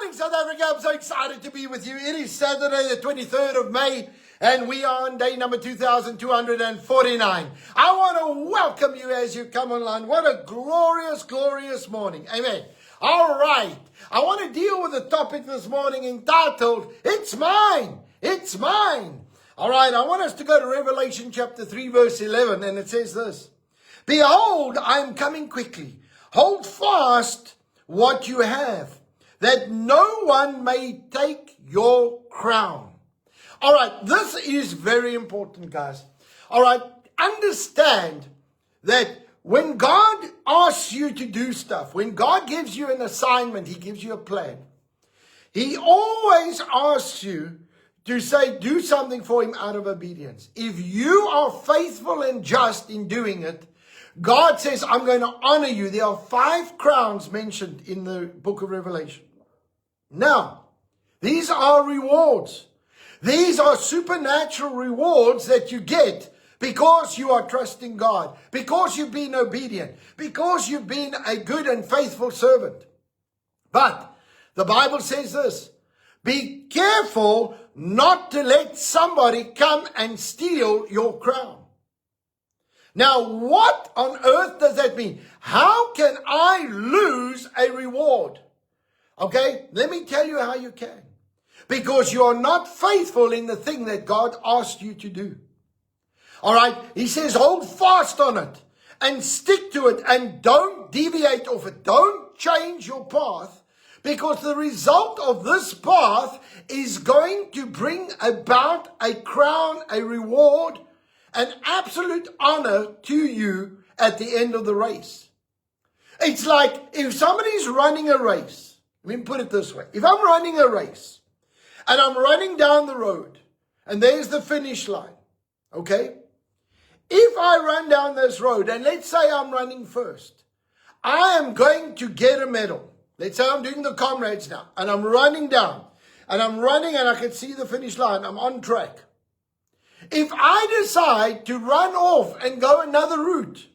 morning, South Africa. I'm so excited to be with you. It is Saturday, the 23rd of May, and we are on day number 2249. I want to welcome you as you come online. What a glorious, glorious morning. Amen. All right. I want to deal with a topic this morning entitled, It's Mine. It's Mine. All right. I want us to go to Revelation chapter 3, verse 11, and it says this. Behold, I am coming quickly. Hold fast what you have, that no one may take your crown. All right, this is very important, guys. All right, understand that when God asks you to do stuff, when God gives you an assignment, He gives you a plan. He always asks you to say, do something for Him out of obedience. If you are faithful and just in doing it, God says, I'm going to honor you. There are 5 crowns mentioned in the book of Revelation. Now, these are rewards. These are supernatural rewards that you get because you are trusting God, because you've been obedient, because you've been a good and faithful servant. But the Bible says this, be careful not to let somebody come and steal your crown. Now, what on earth does that mean? How can I lose a reward? Okay, let me tell you how you can. Because you are not faithful in the thing that God asked you to do. All right, He says hold fast on it and stick to it and don't deviate off it. Don't change your path, because the result of this path is going to bring about a crown, a reward, an absolute honor to you at the end of the race. It's like if somebody's running a race. Let me put it this way. If I'm running a race and I'm running down the road and there's the finish line, okay? If I run down this road and let's say I'm running first, I am going to get a medal. Let's say I'm doing the comrades now and I'm running down and I'm running and I can see the finish line. I'm on track. If I decide to run off and go another route,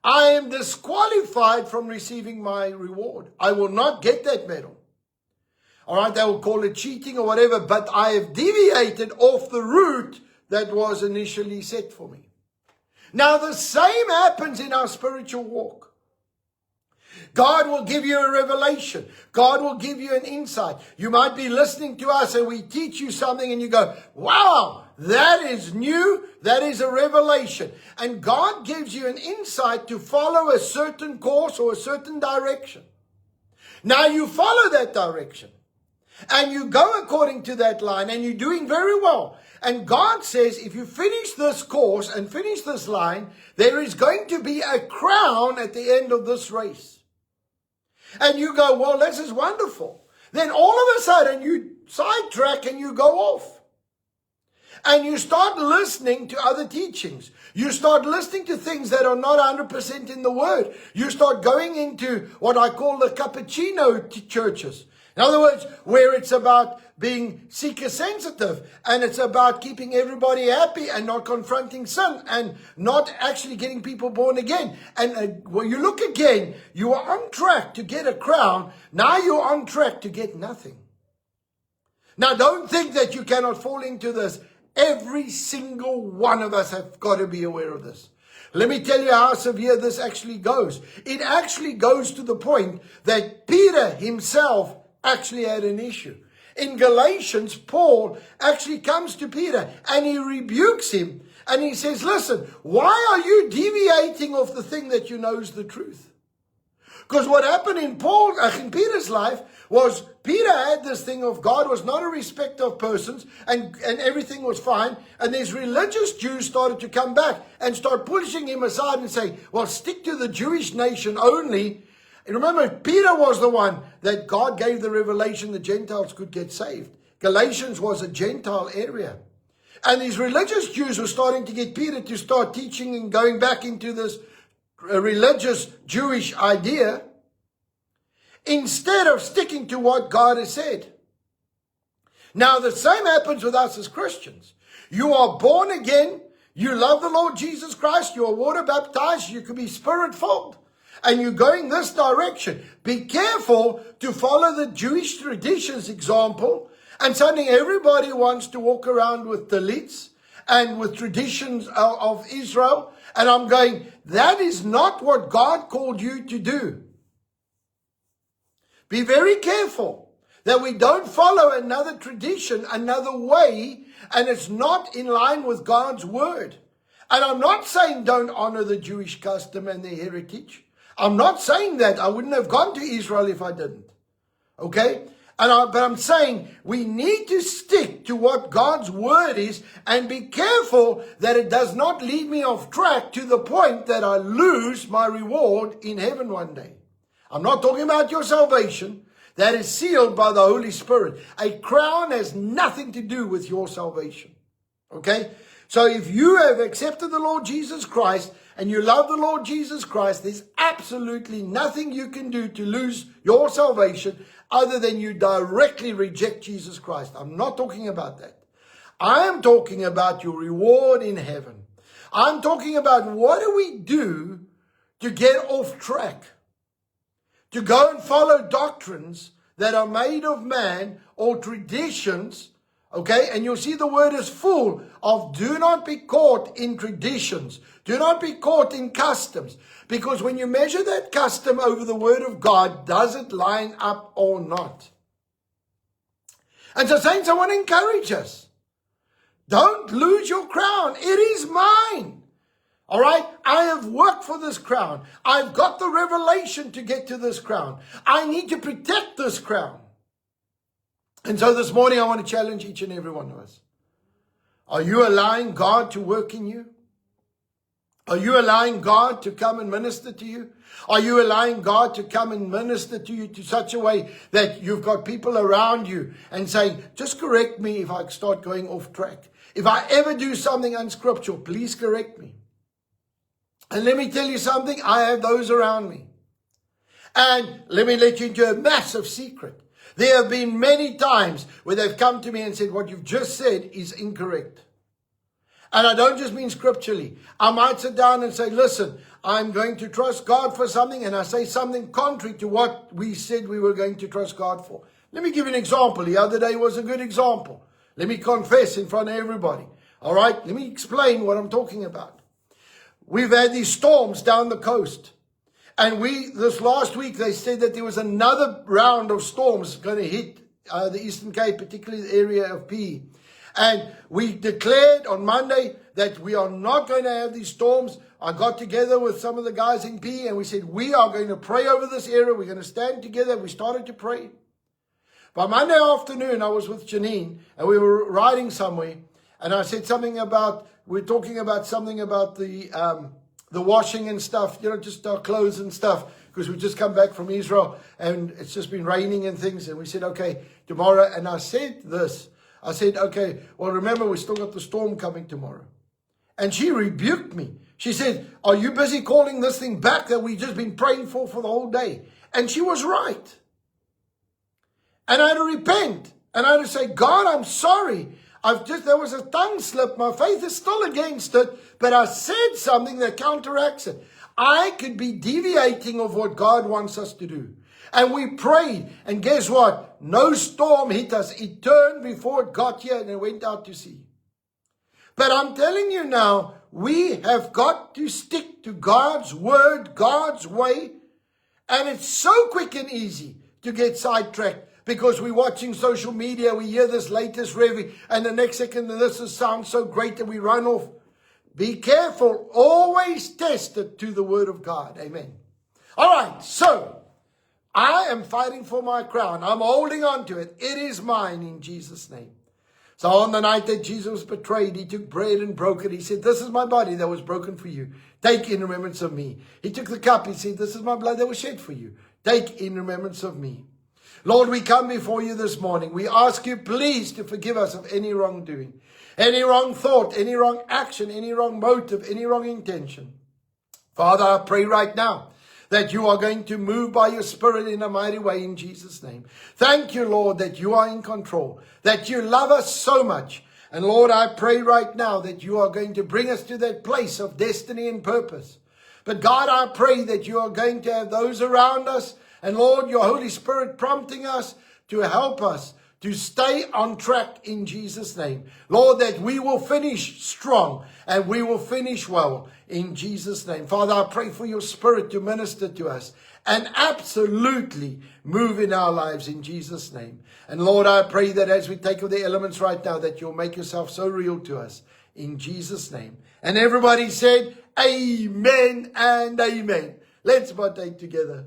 I am disqualified from receiving my reward. I will not get that medal. All right, they will call it cheating or whatever, but I have deviated off the route that was initially set for me. Now, the same happens in our spiritual walk. God will give you a revelation. God will give you an insight. You might be listening to us and we teach you something and you go, wow, that is new. That is a revelation. And God gives you an insight to follow a certain course or a certain direction. Now you follow that direction and you go according to that line and you're doing very well. And God says, if you finish this course and finish this line, there is going to be a crown at the end of this race. And you go, well, this is wonderful. Then all of a sudden you sidetrack and you go off. And you start listening to other teachings. You start listening to things that are not 100% in the Word. You start going into what I call the cappuccino churches. In other words, where it's about being seeker sensitive and it's about keeping everybody happy and not confronting sin and not actually getting people born again. And when you look again, you are on track to get a crown. Now you're on track to get nothing. Now don't think that you cannot fall into this. Every single one of us have got to be aware of this. Let me tell you how severe this actually goes. It actually goes to the point that Peter himself actually had an issue. In Galatians, Paul actually comes to Peter and he rebukes him and he says, listen, why are you deviating off the thing that you know is the truth? Because what happened in Peter's life was Peter had this thing of God was not a respecter of persons and everything was fine. And these religious Jews started to come back and start pushing him aside and say, well, stick to the Jewish nation only. And remember, Peter was the one that God gave the revelation the Gentiles could get saved. Galatians was a Gentile area. And these religious Jews were starting to get Peter to start teaching and going back into this religious Jewish idea instead of sticking to what God has said. Now, the same happens with us as Christians. You are born again. You love the Lord Jesus Christ. You are water baptized. You can be spirit filled. and you're going this direction, be careful to follow the Jewish traditions example, and suddenly everybody wants to walk around with talits and with traditions of Israel. And I'm going, that is not what God called you to do. Be very careful that we don't follow another tradition, another way, and it's not in line with God's word. And I'm not saying don't honor the Jewish custom and their heritage. I'm not saying that. I wouldn't have gone to Israel if I didn't. Okay? But I'm saying we need to stick to what God's word is and be careful that it does not lead me off track to the point that I lose my reward in heaven one day. I'm not talking about your salvation. That is sealed by the Holy Spirit. A crown has nothing to do with your salvation. Okay? So if you have accepted the Lord Jesus Christ and you love the Lord Jesus Christ, there's absolutely nothing you can do to lose your salvation other than you directly reject Jesus Christ. I'm not talking about that. I am talking about your reward in heaven. I'm talking about what do we do to get off track? To go and follow doctrines that are made of man or traditions, okay? And you'll see the word is full of do not be caught in traditions. Do not be caught in customs. Because when you measure that custom over the word of God, does it line up or not? And so, saints, I want to encourage us. Don't lose your crown. It is mine. All right, I have worked for this crown. I've got the revelation to get to this crown. I need to protect this crown. And so this morning I want to challenge each and every one of us. Are you allowing God to work in you? Are you allowing God to come and minister to you? Are you allowing God to come and minister to you to such a way that you've got people around you and saying, just correct me if I start going off track. If I ever do something unscriptural, please correct me. And let me tell you something, I have those around me. And let me let you into a massive secret. There have been many times where they've come to me and said, what you've just said is incorrect. And I don't just mean scripturally. I might sit down and say, listen, I'm going to trust God for something, and I say something contrary to what we said we were going to trust God for. Let me give you an example. The other day was a good example. Let me confess in front of everybody. All right, let me explain what I'm talking about. We've had these storms down the coast. And this last week, they said that there was another round of storms going to hit the Eastern Cape, particularly the area of PE. And we declared on Monday that we are not going to have these storms. I got together with some of the guys in PE and we said, we are going to pray over this area. We're going to stand together. We started to pray. By Monday afternoon, I was with Janine and we were riding somewhere. And I said something about, we're talking about something about the washing and stuff, just our clothes and stuff, because we've just come back from Israel and it's just been raining and things. And we said, okay, tomorrow. And I said this, I said, okay, well, remember, we still got the storm coming tomorrow. And she rebuked me. She said, are you busy calling this thing back that we've just been praying for the whole day? And she was right. And I had to repent. And I had to say, God, I'm sorry. There was a tongue slip. My faith is still against it, but I said something that counteracts it. I could be deviating of what God wants us to do. And we prayed, and guess what? No storm hit us. It turned before it got here and it went out to sea. But I'm telling you now, we have got to stick to God's word, God's way. And it's so quick and easy to get sidetracked. Because we're watching social media, we hear this latest review, and the next second this sounds so great that we run off. Be careful. Always test it to the word of God. Amen. All right, so I am fighting for my crown. I'm holding on to it. It is mine in Jesus' name. So on the night that Jesus was betrayed, he took bread and broke it. He said, this is my body that was broken for you. Take in remembrance of me. He took the cup. He said, this is my blood that was shed for you. Take in remembrance of me. Lord, we come before you this morning. We ask you, please, to forgive us of any wrongdoing, any wrong thought, any wrong action, any wrong motive, any wrong intention. Father, I pray right now that you are going to move by your Spirit in a mighty way in Jesus' name. Thank you, Lord, that you are in control, that you love us so much. And Lord, I pray right now that you are going to bring us to that place of destiny and purpose. But God, I pray that you are going to have those around us, and Lord, your Holy Spirit prompting us to help us to stay on track in Jesus' name. Lord, that we will finish strong and we will finish well in Jesus' name. Father, I pray for your Spirit to minister to us and absolutely move in our lives in Jesus' name. And Lord, I pray that as we take of the elements right now, that you'll make yourself so real to us in Jesus' name. And everybody said, amen and amen. Let's partake together.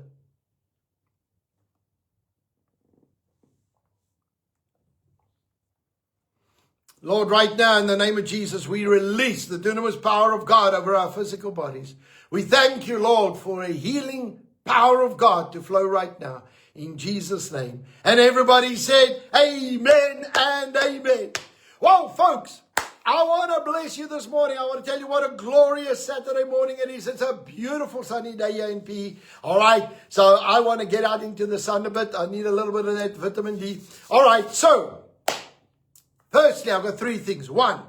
Lord, right now, in the name of Jesus, we release the dunamis power of God over our physical bodies. We thank you, Lord, for a healing power of God to flow right now in Jesus' name. And everybody said, amen and amen. Well, folks, I want to bless you this morning. I want to tell you what a glorious Saturday morning it is. It's a beautiful sunny day here in PE. All right. So I want to get out into the sun a bit. I need a little bit of that vitamin D. All right. So, firstly, I've got three things. One,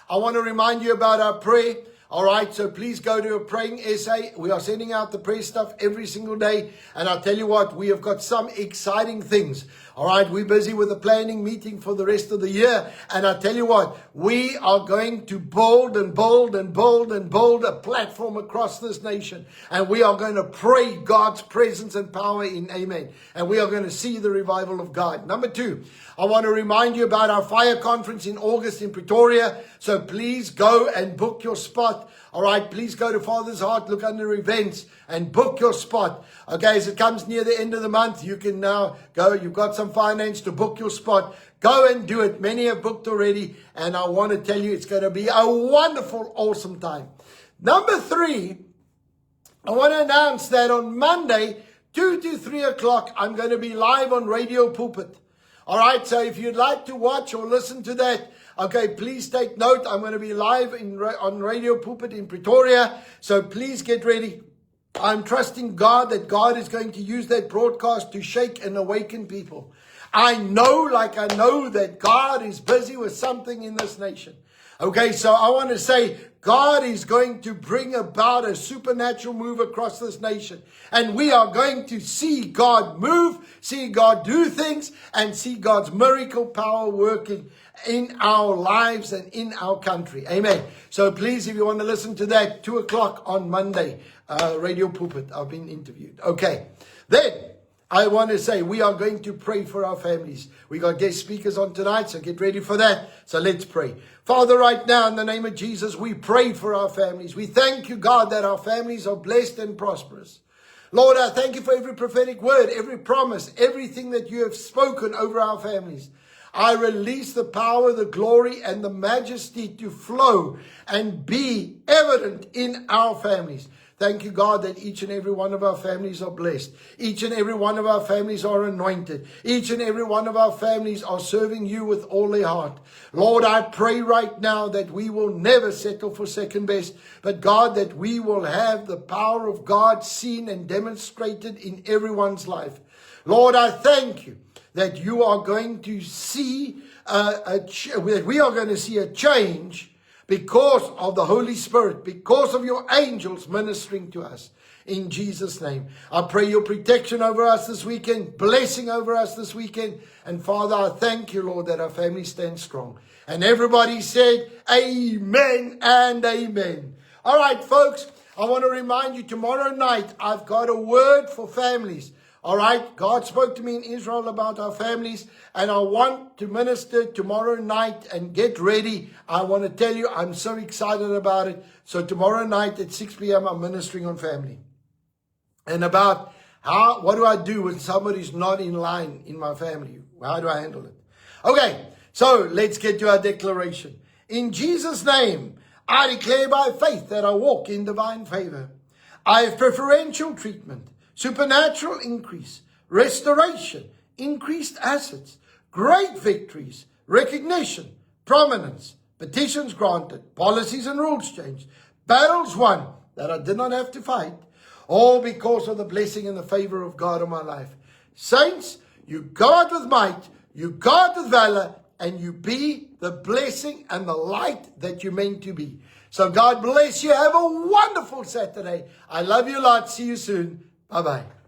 I want to remind you about our prayer. All right, so please go to a praying essay. We are sending out the prayer stuff every single day. And I'll tell you what, we have got some exciting things. All right, we're busy with a planning meeting for the rest of the year. And I'll tell you what, we are going to build a platform across this nation. And we are going to pray God's presence and power in. Amen. And we are going to see the revival of God. Number two, I want to remind you about our fire conference in August in Pretoria. So please go and book your spot. All right, please go to Father's Heart, look under events and book your spot. Okay, as it comes near the end of the month, you can now go. You've got some finance to book your spot. Go and do it. Many have booked already. And I want to tell you, it's going to be a wonderful, awesome time. Number three, I want to announce that on Monday, 2 to 3 o'clock, I'm going to be live on Radio Pulpit. All right, so if you'd like to watch or listen to that, okay, please take note. I'm going to be live on Radio Pulpit in Pretoria, so please get ready. I'm trusting God that God is going to use that broadcast to shake and awaken people. I know that God is busy with something in this nation. Okay, so I want to say God is going to bring about a supernatural move across this nation. And we are going to see God move, see God do things, and see God's miracle power working in our lives and in our country. Amen. So please, if you want to listen to that, 2 o'clock on Monday, Radio Pulpit, I've been interviewed. Okay, then I want to say we are going to pray for our families. We got guest speakers on tonight, so get ready for that. So let's pray. Father, right now, in the name of Jesus, we pray for our families. We thank you, God, that our families are blessed and prosperous. Lord, I thank you for every prophetic word, every promise, everything that you have spoken over our families. I release the power, the glory, and the majesty to flow and be evident in our families. Thank you, God, that each and every one of our families are blessed. Each and every one of our families are anointed. Each and every one of our families are serving you with all their heart. Lord, I pray right now that we will never settle for second best, but God, that we will have the power of God seen and demonstrated in everyone's life. Lord, I thank you that you are going to see, that we are going to see a change because of the Holy Spirit, because of your angels ministering to us. In Jesus' name, I pray your protection over us this weekend, blessing over us this weekend. And Father, I thank you, Lord, that our family stands strong. And everybody said, amen and amen. All right, folks, I want to remind you, tomorrow night, I've got a word for families. All right, God spoke to me in Israel about our families, and I want to minister tomorrow night. And get ready. I want to tell you, I'm so excited about it. So tomorrow night at 6 p.m., I'm ministering on family. And about what do I do when somebody's not in line in my family? How do I handle it? Okay, so let's get to our declaration. In Jesus' name, I declare by faith that I walk in divine favor. I have preferential treatment, supernatural increase, restoration, increased assets, great victories, recognition, prominence, petitions granted, policies and rules changed, battles won that I did not have to fight, all because of the blessing and the favor of God on my life. Saints, you go out with might, you go out with valor, and you be the blessing and the light that you're meant to be. So God bless you. Have a wonderful Saturday. I love you a lot. See you soon. Bye-bye.